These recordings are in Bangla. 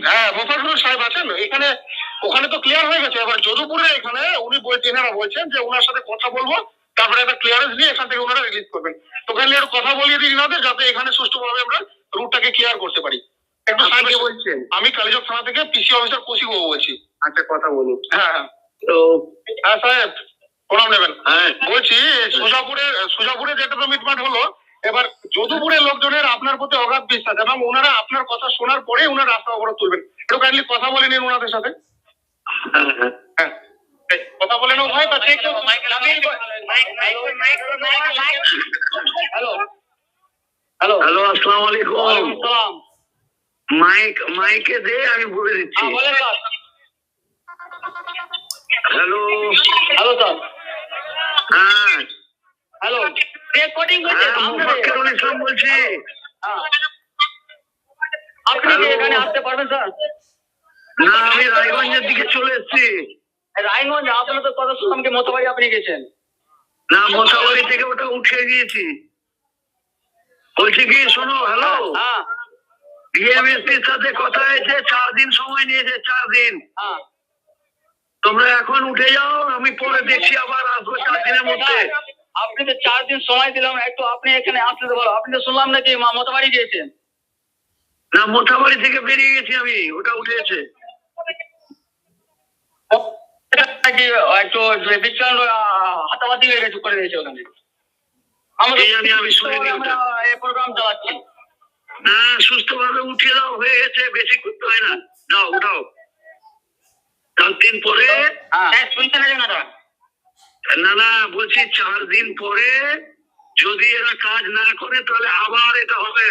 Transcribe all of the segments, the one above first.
হ্যাঁ মোফাজ্জল সাহেব আছেন এখানে, ওখানে তো ক্লিয়ার হয়ে গেছে। এবার যদুপুরে এখানে উনি এনারা বলছেন যে ওনার সাথে কথা বলবো, তারপরে একটা ক্লিয়ারেন্স নিয়ে এখান থেকে ওনারা রিলিজ করবেন। তো কাইন্ডলি একটু কথা বলিয়ে দিন ওনাদের, যাতে এখানে সুষ্ঠুভাবে আমরা রুটটাকে ক্লিয়ার করতে পারি। একটু সাহেব বলছেন। আমি কালীচক থানা থেকে পিসি অফিসার কৌশিক বাবু বলছি। আচ্ছা কথা বলুন। হ্যাঁ হ্যাঁ তো হ্যাঁ সাহেব প্রণাম নেবেন। হ্যাঁ বলছি সুজাপুরে যেটা তো মিটমাট হলো, এবার যদুপুরের লোকজনের আপনার প্রতি অগাধ বিশ্বাস এবং ওনারা আপনার কথা শোনার পরে ওনারা রাস্তা অবরোধ তুলবেন। একটু কাইন্ডলি কথা বলে নিন ওনাদের সাথে। হ্যাঁ কথা বলে নেব ভাই। হ্যালো হ্যালো হ্যালো আসসালামু আলাইকুম। ওয়ালাইকুম আসসালাম। মাইকে দে আমি বলে দিচ্ছি। বলেন স্যার। Hello hello sir. হ্যাঁ হ্যালো রেকর্ডিং হচ্ছে। মোফাক্কেরুল ইসলাম বলছি। আপনি কি এখানে আসতে পারবেন স্যার? না আমি রায়গঞ্জের দিকে চলে এসেছি। রায়গঞ্জ আপনার তো কথা শুনলাম কি মোথাবাড়ি আপনি গেছেন? না মোথাবাড়ি থেকে ওটা উঠে গিয়েছি। বলছি কি শোনো হ্যালো। হ্যাঁ ডিএমএসপির সাথে কথা হয়েছে, 4 দিন সময় নিয়েছে। 4 দিন। হ্যাঁ তোমরা এখন উঠে যাও, আমি পরে দেখছি আবার আসবো 4 দিনের মধ্যে। আপনি তো 4 দিন সময় দিলাম, একটু আপনি এখানে আসতে বলো। আপনি তো শুনলাম নাকি মোথাবাড়ি গিয়েছেন? না মোথাবাড়ি থেকে বেরিয়ে গেছি আমি, ওটা উঠেছে। একটু বিচ্ছন্ন হাতাবাতি হয়ে গেছে করে দিয়েছে ওখানে। আমি শুনিনি আমরা এই প্রোগ্রাম চালাচ্ছি। না সুস্থভাবে উঠিয়ে দাও, হয়ে গেছে, বেশি করতে হয় না। যাও উঠাও। 4 দিন পরে শুনতে না না বলছি 4 দিন পরে যদি এরা কাজ না করে তাহলে আবার এটা হবে।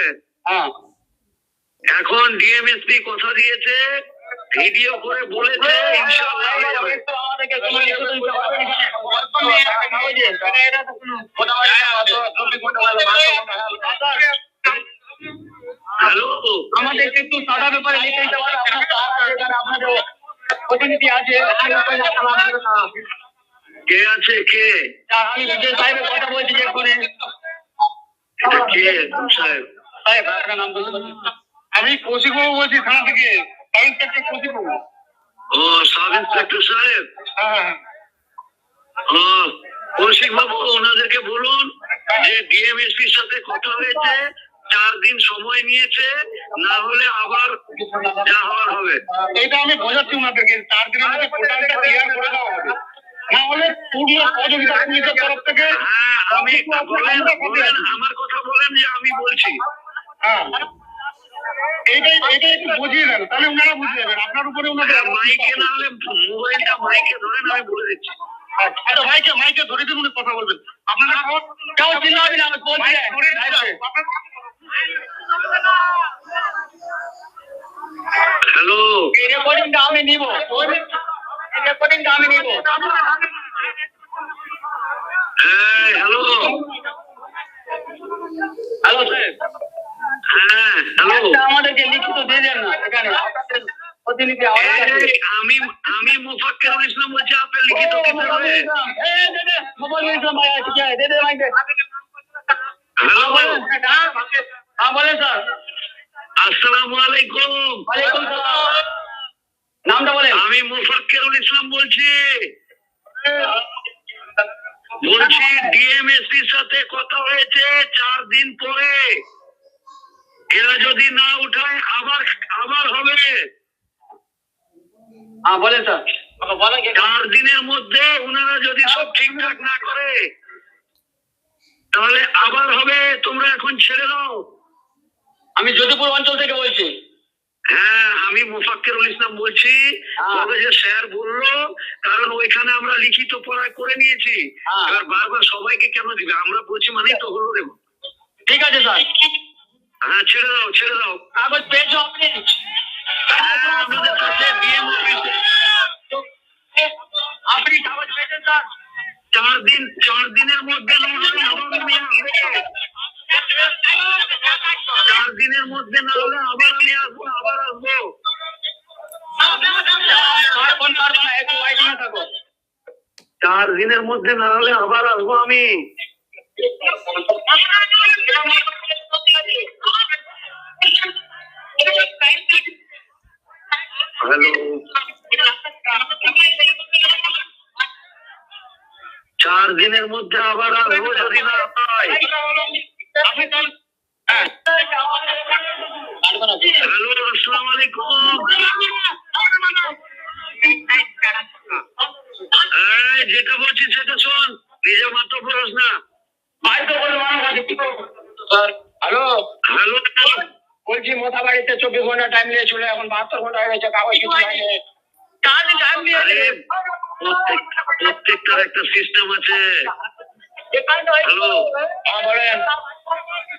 এখন ডিএমএসপি কথা দিয়েছে, ভিডিও করে বলেছে ইনশাআল্লাহ হয়ে যাবে। হ্যালো আমাদেরকে একটু সাদা ব্যাপারে লিখে দিতে পারেন? আপনাদের প্রতিনিধি আছে। কে আছে? কে? আমি বিজয় সাহেবের কথা বলছি যে ফোনে। কে সাহেব? সাহেব আপনার নাম বলতে পারছেন? আমি কৌশিক বাবু বলছি থানা থেকে। সাব ইন্সপেক্টর কৌশিক বাবু। ও সাব ইন্সপেক্টর সাহেব। হ্যাঁ ও কৌশিক বাবু ওনাদেরকে বলুন যে ডিএমএসপির সাথে কথা হয়েছে, 4 দিন সময় নিয়েছে, না হলে আবার যা হওয়ার হবে। এটা আমি বোঝাচ্ছি ওনাদেরকে 4 দিনের মধ্যে পোর্টালটা ক্লিয়ার করে দেওয়া হবে, না হলে পূর্ণ সহযোগিতা পুলিশের তরফ থেকে। হ্যাঁ আমি বলেন আমার কথা বলেন যে আমি বলছি। হ্যাঁ এইটাই একটু বুঝিয়ে দেন, তাহলে ওনারা বুঝে যাবেন। আপনার উপরে ওনাদের মাইকে না হলে মোবাইলটা মাইকে ধরেন, আমি বলে দিচ্ছি। আচ্ছা মাইকে ধরে দিন, উনি কথা বলবেন। আপনারা কেউ চিল্লাবেন না, আমি বলছি। হ্যালো এই রেকর্ডিংটা আমি নিব। Hello hello sir. হ্যাঁ হ্যালো আমাদেরকে লিখিত দিয়ে দেন না এখানে প্রতিনিধি। আমি মোফাক্কেরুল ইসলাম বলছি, আপনার লিখিত দিতে হবে। মোফাক্কেরুল ইসলাম ভাই আছে কি? দে মাইকে। হ্যালো হ্যাঁ বলেন স্যার। আসসালামু আলাইকুম। ওয়ালাইকুম সালাম। নামটা বলেন। আমি মোফাক্কেরুল ইসলাম বলছি। ডিএমএসপির সাথে কথা হয়েছে 4 দিন পরে, এরা যদি না উঠায় আবার হবে। বলেন স্যার। 4 দিনের মধ্যে ওনারা যদি সব ঠিকঠাক না করে তাহলে আবার হবে। তোমরা এখন ছেড়ে দাও। আমি যদুপুর অঞ্চল থেকে বলছি। হ্যাঁ আমি মোফাক্কেরুল ইসলাম বলছি। যে স্যার বললো, কারণ ওইখানে আমরা লিখিত পড়া করে নিয়েছি। এবার বারবার সবাইকে কেন দিবে? আমরা বলছি মানেই তো হলো দেবো। ঠিক আছে স্যার। হ্যাঁ ছেড়ে দাও। কাগজ পেয়েছো আপনি? আমাদের কাছে ডিএম অফিসে আপনি কাগজ পেয়েছেন স্যার? 4 দিনের মধ্যে 4 দিনের মধ্যে না হলে আবার আমি আসবো। 4 দিনের মধ্যে না হলে আবার আসবো আমি। হ্যালো, 4 দিনের মধ্যে আবার আসবো যদি না হয়। হ্যালো, আসসালামু আলাইকুম। যেটা বলছি সেটা শোন, নিজে মাত্র বলস না। হ্যালো হ্যালো, বলছি মোথা বাড়িতে 24 ঘন্টা টাইম নিয়েছিল, এখন 72 ঘন্টা হয়ে গেছে, কাগজ কিছু হয়নি। প্রত্যেকটার একটা সিস্টেম আছে। হ্যালো, হ্যাঁ বলেন।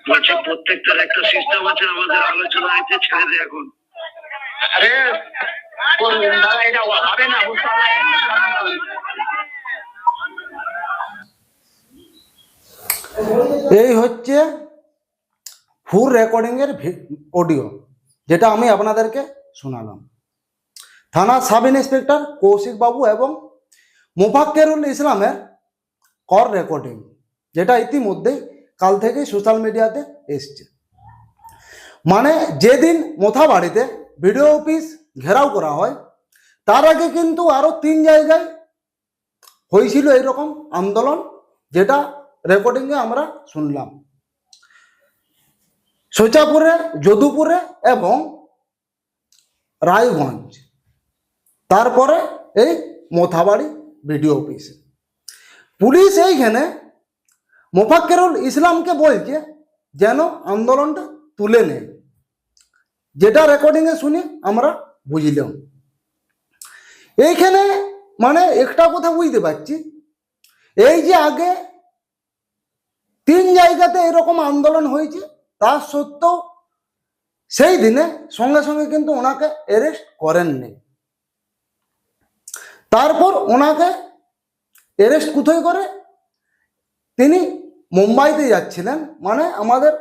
বলছি প্রত্যেকটার একটা সিস্টেম আছে, আমাদের আলোচনা হয়েছে, ছেড়ে দে এখন। আরে দাদা, এটা হবে না, বুঝতে পারলাম। এই হচ্ছে ফুল রেকর্ডিংয়ের অডিও, যেটা আমি আপনাদেরকে শোনালাম। থানা সাব ইন্সপেক্টর কৌশিক বাবু এবং মোফাক্কেরুল ইসলামের কর রেকর্ডিং, যেটা ইতিমধ্যেই কাল থেকেই সোশ্যাল মিডিয়াতে এসছে। মানে যেদিন মোথাবাড়িতে ভিডিও অফিস ঘেরাও করা হয়, তার আগে কিন্তু আরও 3 জায়গায় হয়েছিল এইরকম আন্দোলন, যেটা রেকর্ডিংয়ে আমরা শুনলাম। সোচাপুরে, যদুপুরে এবং রায়গঞ্জ, তারপরে এই মোথাবাড়ি ভিডিও অফিসে। পুলিশ এইখানে মোফাক্কেরুল ইসলামকে বলছে যেন আন্দোলনটা তুলে নেয়, যেটা রেকর্ডিংয়ে শুনে আমরা বুঝলাম। এইখানে মানে একটা কথা বুঝতে পারছি, এই যে আগে 3 জায়গাতে এরকম আন্দোলন হয়েছে, তা সত্ত্বেও সেই দিনে সঙ্গে সঙ্গে কিন্তু ওনাকে অ্যারেস্ট করেননি। তারপর ওনাকে অ্যারেস্ট কোথায় করে, তিনি মুম্বাইতে যাচ্ছিলেন, মানে আমাদের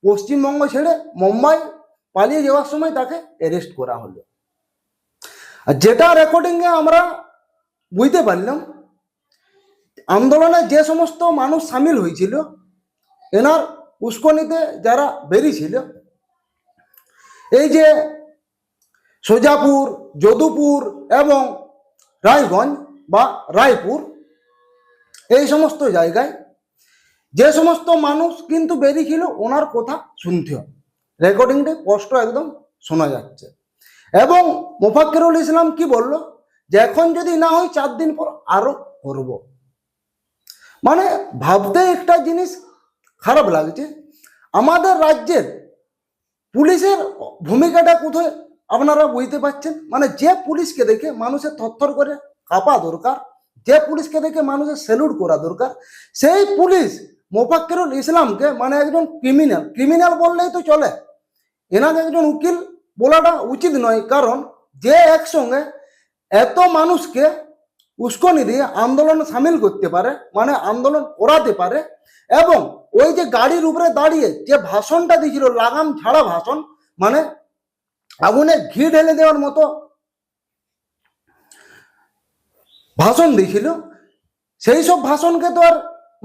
পশ্চিমবঙ্গ ছেড়ে মুম্বাই পালিয়ে যাওয়ার সময় তাকে অ্যারেস্ট করা হলো। আর যেটা রেকর্ডিংয়ে আমরা বুঝতে পারলাম, আন্দোলনে যে সমস্ত মানুষ সামিল হয়েছিল, এনার উস্কানিতে যারা বেরিয়েছিল, এই যে সোজাপুর, যদুপুর এবং রায়গঞ্জ বা রায়পুর, এই সমস্ত জায়গায় যে সমস্ত মানুষ কিন্তু বেরিয়েছিল, ওনার কথা শুনতে হয়। রেকর্ডিংটা স্পষ্ট একদম শোনা যাচ্ছে। এবং মোফাক্কেরুল ইসলাম কি বলল, যে এখন যদি না হয় 4 দিন পর আরো করব। মানে ভাবতে একটা জিনিস খারাপ লাগছে, আমাদের রাজ্যের পুলিশের ভূমিকাটা কোথায় আপনারা বুঝতে পারছেন। মানে যে পুলিশকে দেখে মানুষের থরথর করে কাঁপা দরকার, যে পুলিশকে দেখে মানুষের স্যালুট করা দরকার, সেই পুলিশ মোফাক্কেরুল ইসলামকে মানে একজন ক্রিমিনাল বললেই তো চলে, এনাকে একজন উকিল বলাটা উচিত নয়। কারণ যে একসঙ্গে এত মানুষকে উস্কানি দিয়ে আন্দোলন সামিল করতে পারে, মানে আন্দোলন করাতে পারে, এবং ওই যে গাড়ির উপরে দাঁড়িয়ে যে ভাষণটা দিয়েছিল, লাগাম ছাড়া ভাষণ, মানে আগুনে ঘি ঢেলে দেওয়ার মতো ভাষণ দিয়েছিল, সেই সব ভাষণকে তো আর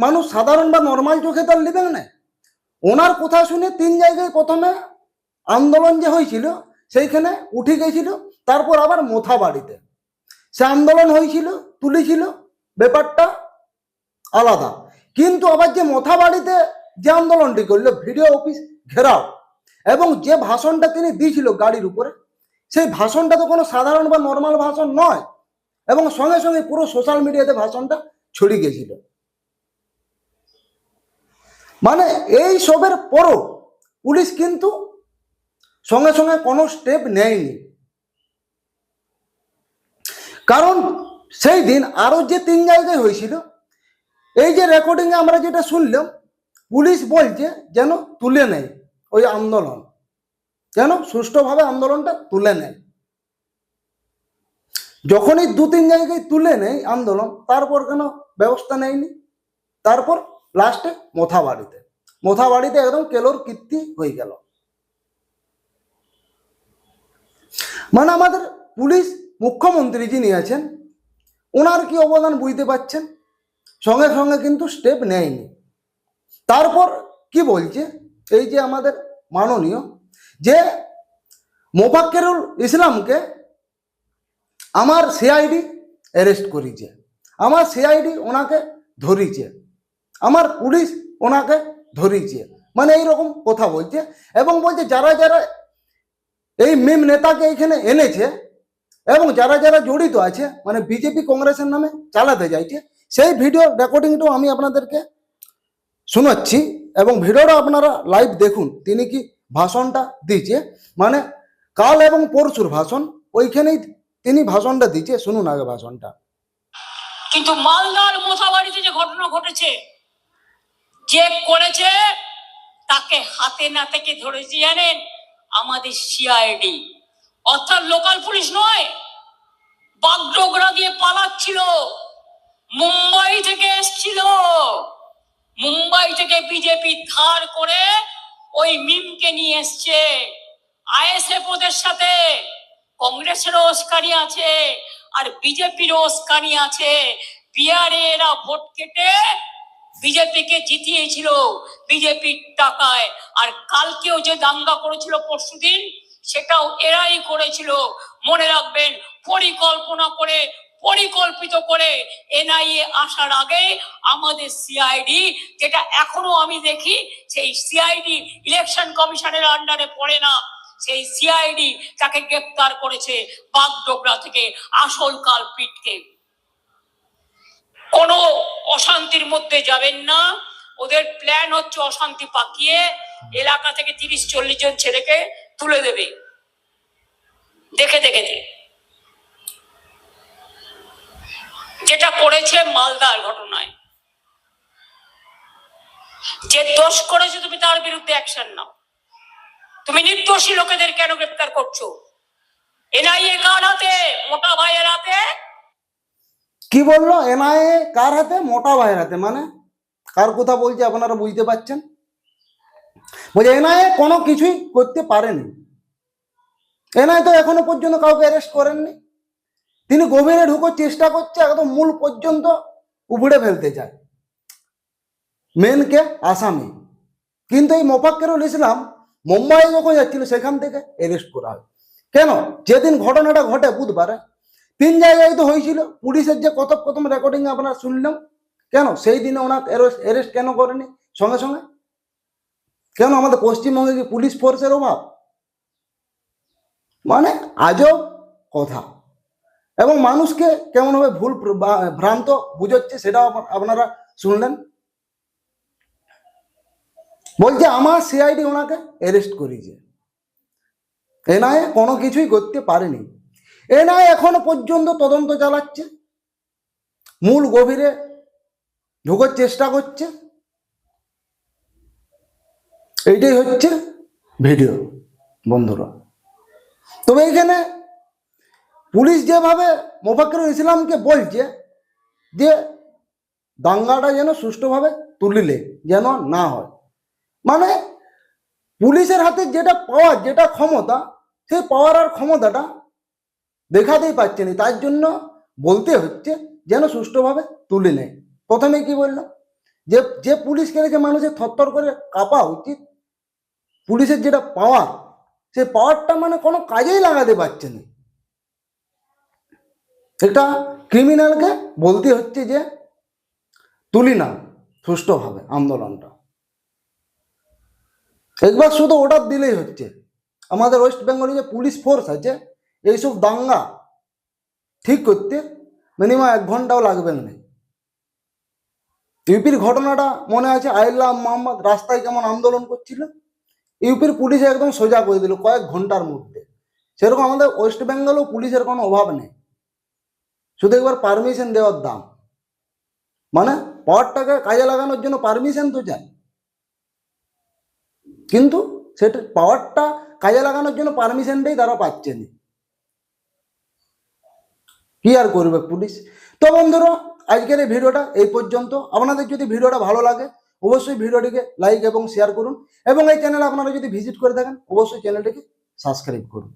মানুষ সাধারণ বা নর্মাল চোখে তো আর নেবেন না। ওনার কথা শুনে 3 জায়গায় প্রথমে আন্দোলন যে হয়েছিল সেইখানে উঠে গেছিল, তারপর আবার মোথাবাড়িতে সে আন্দোলন হয়েছিল, তুলেছিল, ব্যাপারটা আলাদা। কিন্তু আবার যে মোথাবাড়িতে যে আন্দোলনটি করলো, ভিডিও অফিস ঘেরাও, এবং যে ভাষণটা তিনি দিয়েছিল গাড়ির উপরে, সেই ভাষণটা তো কোনো সাধারণ বা নর্মাল ভাষণ নয়, এবং সঙ্গে সঙ্গে পুরো সোশ্যাল মিডিয়াতে ভাষণটা ছড়িয়ে গেছিল। মানে এই সবের পরও পুলিশ কিন্তু সঙ্গে সঙ্গে কোনো স্টেপ নেয়নি। কারণ সেই দিন আরো যে 3 জায়গায় হয়েছিল, এই যে রেকর্ডিংয়ে আমরা যেটা শুনলাম, পুলিশ বলছে যেন তুলে নেয় ওই আন্দোলন, যেন সুষ্ঠুভাবে আন্দোলনটা তুলে নেয়। যখনই 2-3 জায়গায় তুলে নেয় আন্দোলন, তারপর কেন ব্যবস্থা নেয়নি? তারপর লাস্টে মোথাবাড়িতে একদম কেলোর কীর্তি হয়ে গেল। মানে আমাদের পুলিশ মুখ্যমন্ত্রী যিনি আছেন, ওনার কি অবদান বুঝতে পারছেন, সঙ্গে সঙ্গে কিন্তু স্টেপ নেয়নি। তারপর কি বলছে এই যে আমাদের মাননীয়, যে মোফাক্কেরুল ইসলামকে আমার সিআইডি অ্যারেস্ট করেছে, আমার সিআইডি ওনাকে ধরিছে, আমার পুলিশ ওনাকে ধরিছে, মানে এইরকম কথা বলছে। এবং বলছে যারা যারা এই মিম নেতাকে এখানে এনেছে এবং যারা যারা জড়িত আছে, মানে বিজেপি কংগ্রেসের নামে চালাতে চাইছে, সেই ভিডিও রেকর্ডিংটাও আমি আপনাদেরকে শোনাচ্ছি এবং ভিডিওটা আপনারা লাইভ দেখুন। তিনি কি ভাষণটা দিয়েছে, মানে কাল এবং পরশুর ভাষণ, ওইখানেই তিনি ভাষণটা দিয়েছে। শুনুন আগে ভাষণটা। কিন্তু মালদার মোথাবাড়িতে যে ঘটনা ঘটেছে, যে করেছে তাকে হাতে নাতে কে ধরেছে জানেন? আমাদের সিআইডি, অর্থাৎ লোকাল পুলিশ নয়, বাগডোগরা দিয়ে পালাচ্ছিল, মুম্বাই থেকে এসছিল, মুম্বাই থেকে বিজেপি ধার করে ওই মিমকে নিয়ে এসছে। আইএসএফ ওদের সাথে, কংগ্রেসেরও উস্কানি আছে আর বিজেপিরও উস্কানি আছে। বিহারে এরা ভোট কেটে বিজেপিকে জিতিয়েছিল বিজেপির টাকায়, আর কালকেও যে দাঙ্গা করেছিল পরশুদিন, সেটাও এরাই করেছিল। মনে রাখবেন, পরিকল্পনা করে, পরিকল্পিত করে এনআইএ আসার আগে আমাদের সিআইডি, যেটা এখনো আমি দেখি সেই সিআইডি ইলেকশন কমিশনের আন্ডারে পড়ে না, সেই সিআইডি তাকে গ্রেপ্তার করেছে বাগডোগরা থেকে, আসল কালপিটকে। কোনো অশান্তির মধ্যে যাবেন না, ওদের প্ল্যান হচ্ছে অশান্তি পাকিয়ে এলাকা থেকে 30-40 জন ছেলেকে তুলে দেবে। দেখে দেখে যেটা করেছে মালদার ঘটনায়, যে দোষ করেছে তুমি তার বিরুদ্ধে অ্যাকশন নাও। তুমি নির্দোষী লোকেদের কেন গ্রেপ্তার করছো? এনআইএ কার হাতে? মোটা ভাইয়ের হাতে। কি বললো? এনআইএ কার হাতে? মোটা ভাইয়ের হাতে। মানে কার কথা বলছে আপনারা বুঝতে পারছেন? বলছে এনআইএ কোনো কিছুই করতে পারেনি। এনআইএ তো এখনো পর্যন্ত কাউকে অ্যারেস্ট করেননি। তিনি গভীরে ঢুকোর চেষ্টা করছে, একদম মূল পর্যন্ত উপড়ে ফেলতে চায় মেনকে, আসামি। কিন্তু এই মোফাক্কেরুল ইসলাম মুম্বাই যখন যাচ্ছিল সেখান থেকে অ্যারেস্ট করা হয়। কেন? যেদিন ঘটনাটা ঘটে বুধবারে 3 জায়গায় তো হয়েছিল, পুলিশের যে কথোপকথন রেকর্ডিং আপনারা শুনলাম, কেন সেই দিনে ওনাকে অ্যারেস্ট কেন করেনি সঙ্গে সঙ্গে? কেন? আমাদের পশ্চিমবঙ্গে কি পুলিশ ফোর্সের অভাব? মানে আজব কথা। এবং মানুষকে কেমনভাবে ভুল ভ্রান্ত বুঝাচ্ছে সেটাও আপনারা শুনলেন। বলছে আমার সিআইডি ওনাকে অ্যারেস্ট করেছে, এনআইএ কোনো কিছুই করতে পারেনি। এনআইএ এখনো পর্যন্ত তদন্ত চালাচ্ছে, মূল গভীরে ঢোকার চেষ্টা করছে। এইটাই হচ্ছে ভিডিও বন্ধুরা। তবে এখানে পুলিশ যেভাবে মোফাক্কেরুল ইসলামকে বলছে যে দাঙ্গাটা যেন সুষ্ঠুভাবে তুলিলে যেন না হয়, মানে পুলিশের হাতে যেটা পাওয়ার, যেটা ক্ষমতা, সেই পাওয়ার আর ক্ষমতাটা দেখাতেই পাচ্ছে না। তার জন্য বলতে হচ্ছে যেন সুষ্ঠুভাবে তুলে নেয়। প্রথমে কি বললো যে যে পুলিশকে রেখে মানুষের থরথর করে কাঁপা উচিত, পুলিশের যেটা পাওয়ার, সেই পাওয়ারটা মানে কোনো কাজেই লাগাতে পারছে না। একটা ক্রিমিনালকে বলতে হচ্ছে যে তুলি না সুষ্ঠুভাবে আন্দোলনটা। একবার শুধু অর্ডার দিলেই হচ্ছে। আমাদের ওয়েস্ট বেঙ্গলে যে পুলিশ ফোর্স আছে, এইসব দাঙ্গা ঠিক করতে মিনিমাম 1 ঘন্টাও লাগবে না। ইউপির ঘটনাটা মনে আছে, আইল্লা মোহাম্মদ রাস্তায় কেমন আন্দোলন করছিল, ইউপির পুলিশ একদম সোজা করে দিল কয়েক ঘন্টার মধ্যে। সেরকম আমাদের ওয়েস্ট বেঙ্গলেও পুলিশের কোনো অভাব নেই, শুধু একবার পারমিশন দেওয়ার দাম। মানে পাওয়ারটাকে কাজে লাগানোর জন্য পারমিশন তো চাই, কিন্তু সেটা পাওয়ারটা কাজে লাগানোর জন্য পারমিশনটাই তারা পাচ্ছে না। কি আর করবে পুলিশ? তো বন্ধুরা, আজকের এই ভিডিওটা এই পর্যন্ত। আপনাদের যদি ভিডিওটা ভালো লাগে অবশ্যই ভিডিওটিকে লাইক এবং শেয়ার করুন, এবং এই চ্যানেলে আপনারা যদি ভিজিট করে থাকেন অবশ্যই চ্যানেলটিকে সাবস্ক্রাইব করুন।